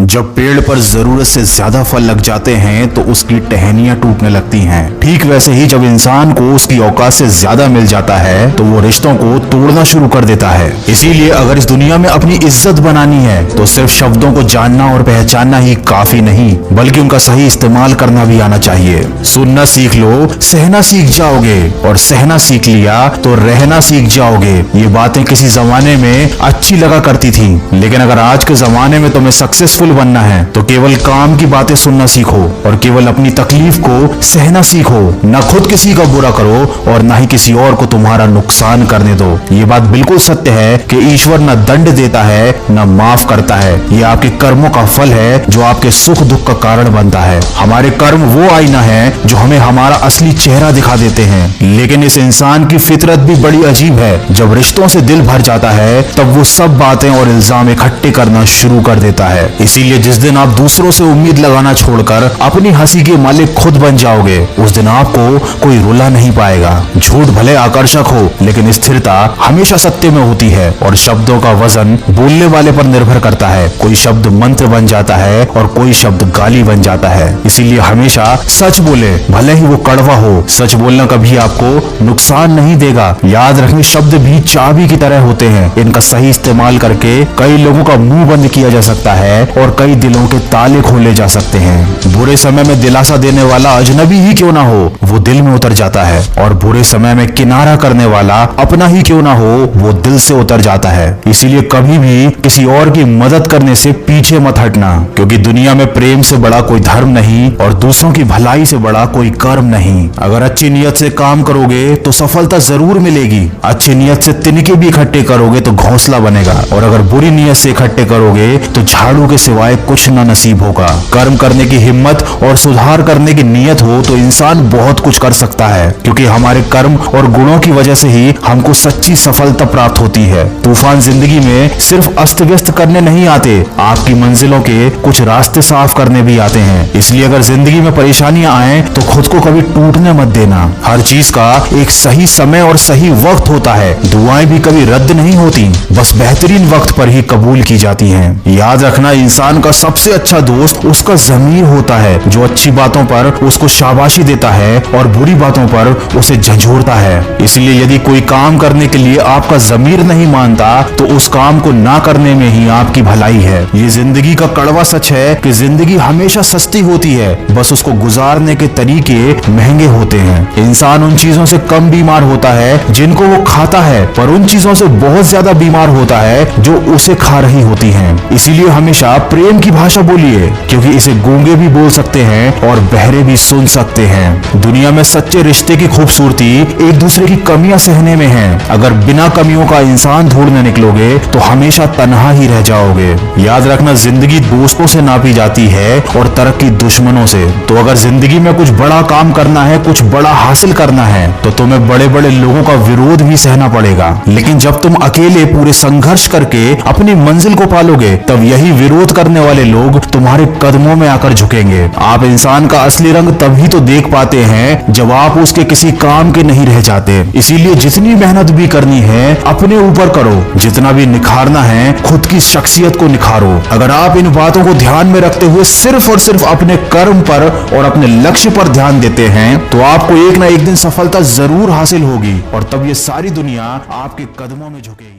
जब पेड़ पर जरूरत से ज्यादा फल लग जाते हैं तो उसकी टहनियां टूटने लगती हैं। ठीक वैसे ही जब इंसान को उसकी औकात से ज्यादा मिल जाता है तो वो रिश्तों को तोड़ना शुरू कर देता है। इसीलिए अगर इस दुनिया में अपनी इज्जत बनानी है तो सिर्फ शब्दों को जानना और पहचानना ही काफी नहीं, बल्कि उनका सही इस्तेमाल करना भी आना चाहिए। सुनना सीख लो, सहना सीख जाओगे, और सहना सीख लिया तो रहना सीख जाओगे। ये बातें किसी जमाने में अच्छी लगा करती थी, लेकिन अगर आज के जमाने में तुम्हें सक्सेसफुल बनना है तो केवल काम की बातें सुनना सीखो और केवल अपनी तकलीफ को सहना सीखो। न खुद किसी का बुरा करो और न ही किसी और को तुम्हारा नुकसान करने दो। ये बात बिल्कुल सत्य है कि ईश्वर न दंड देता है न माफ करता है। ये आपके कर्मों का फल है जो आपके सुख दुख का कारण बनता है। हमारे कर्म वो आईना है जो हमें हमारा असली चेहरा दिखा देते हैं। लेकिन इस इंसान की फितरत भी बड़ी अजीब है। जब रिश्तों से दिल भर जाता है तब वो सब बातें और इल्जाम इकट्ठे करना शुरू कर देता है। इसीलिए जिस दिन आप दूसरों से उम्मीद लगाना छोड़कर अपनी हंसी के मालिक खुद बन जाओगे, उस दिन आपको कोई रुला नहीं पाएगा। झूठ भले आकर्षक हो, लेकिन स्थिरता हमेशा सत्य में होती है, और शब्दों का वजन बोलने वाले पर निर्भर करता है। कोई शब्द मंत्र बन जाता है और कोई शब्द गाली बन जाता है। इसीलिए हमेशा सच बोले, भले ही वो कड़वा हो। सच बोलना कभी आपको नुकसान नहीं देगा। याद रखें, शब्द भी चाबी की तरह होते हैं। इनका सही इस्तेमाल करके कई लोगों का मुंह बंद किया जा सकता है और कई दिलों के ताले खोले जा सकते हैं। बुरे समय में दिलासा देने वाला अजनबी ही क्यों ना हो, वो दिल में उतर जाता है, और बुरे समय में किनारा करने वाला अपना ही क्यों ना हो, वो दिल से उतर जाता है। इसीलिए कभी भी किसी और की मदद करने से पीछे मत हटना, क्योंकि दुनिया में प्रेम से बड़ा कोई धर्म नहीं और दूसरों की भलाई से बड़ा कोई कर्म नहीं। अगर अच्छी नियत से काम करोगे तो सफलता जरूर मिलेगी। अच्छी नियत से तिनके भी इकट्ठे करोगे तो घोंसला बनेगा, और अगर बुरी नियत से इकट्ठे करोगे तो झाड़ू के सिवाय कुछ न नसीब होगा। कर्म करने की हिम्मत और सुधार करने की नीयत हो तो इंसान बहुत कुछ कर सकता है, क्योंकि हमारे कर्म और गुणों की वजह से ही हमको सच्ची सफलता प्राप्त होती है। तूफान जिंदगी में सिर्फ अस्त व्यस्त करने नहीं आते, आपकी मंजिलों के कुछ रास्ते साफ करने भी आते हैं। इसलिए अगर जिंदगी में परेशानियां आए तो खुद को कभी टूटने मत देना। हर चीज का एक सही समय और सही वक्त होता है। दुआएं भी कभी रद्द नहीं होती, बस बेहतरीन वक्त पर ही कबूल की जाती हैं। याद रखना, इंसान का सबसे अच्छा दोस्त उसका ज़मीर होता है, जो अच्छी बातों पर उसको शाबाशी देता है और बुरी बातों पर उसे झंझोड़ता है। इसलिए यदि कोई काम करने के लिए आपका ज़मीर नहीं मानता तो उस काम को ना करने में ही आपकी भलाई है। ये जिंदगी का कड़वा सच है कि जिंदगी हमेशा सस्ती होती है, बस उसको गुजारने के तरीके महंगे होते हैं। इंसान उन चीजों से कम बीमार होता है जिनको वो खाता है, पर उन चीजों से बहुत ज्यादा बीमार होता है जो उसे खा रही होती हैं। इसीलिए हमेशा प्रेम की भाषा बोलिए, क्योंकि इसे गूंगे भी बोल सकते हैं और बहरे भी सुन सकते हैं। दुनिया में सच्चे रिश्ते की खूबसूरती एक दूसरे की कमियां सहने में है। अगर बिना कमियों का इंसान ढूंढने निकलोगे तो हमेशा तन्हा ही रह जाओगे। याद रखना, जिंदगी दोस्तों से नापी जाती है और तरक्की दुश्मनों से। तो अगर जिंदगी में कुछ बड़ा काम करना है, कुछ बड़ा हासिल करना है, तो तुम्हें बड़े बड़े लोगों का विरोध भी सहना पड़ेगा। लेकिन जब तुम अकेले पूरे संघर्ष करके अपनी मंजिल को पालोगे, तब यही विरोध करने वाले लोग तुम्हारे कदमों में आकर झुकेंगे। आप इंसान का असली रंग तभी तो देख पाते हैं जब आप उसके किसी काम के नहीं रह जाते। इसीलिए जितनी मेहनत भी करनी है अपने ऊपर करो, जितना भी निखारना है खुद की शख्सियत को निखारो। अगर आप इन बातों को ध्यान में रखते हुए सिर्फ और सिर्फ अपने कर्म पर और अपने लक्ष्य पर ध्यान देते हैं तो आपको एक ना एक दिन सफलता जरूर हासिल होगी, और तब ये सारी दुनिया आपके कदमों में झुकेगी।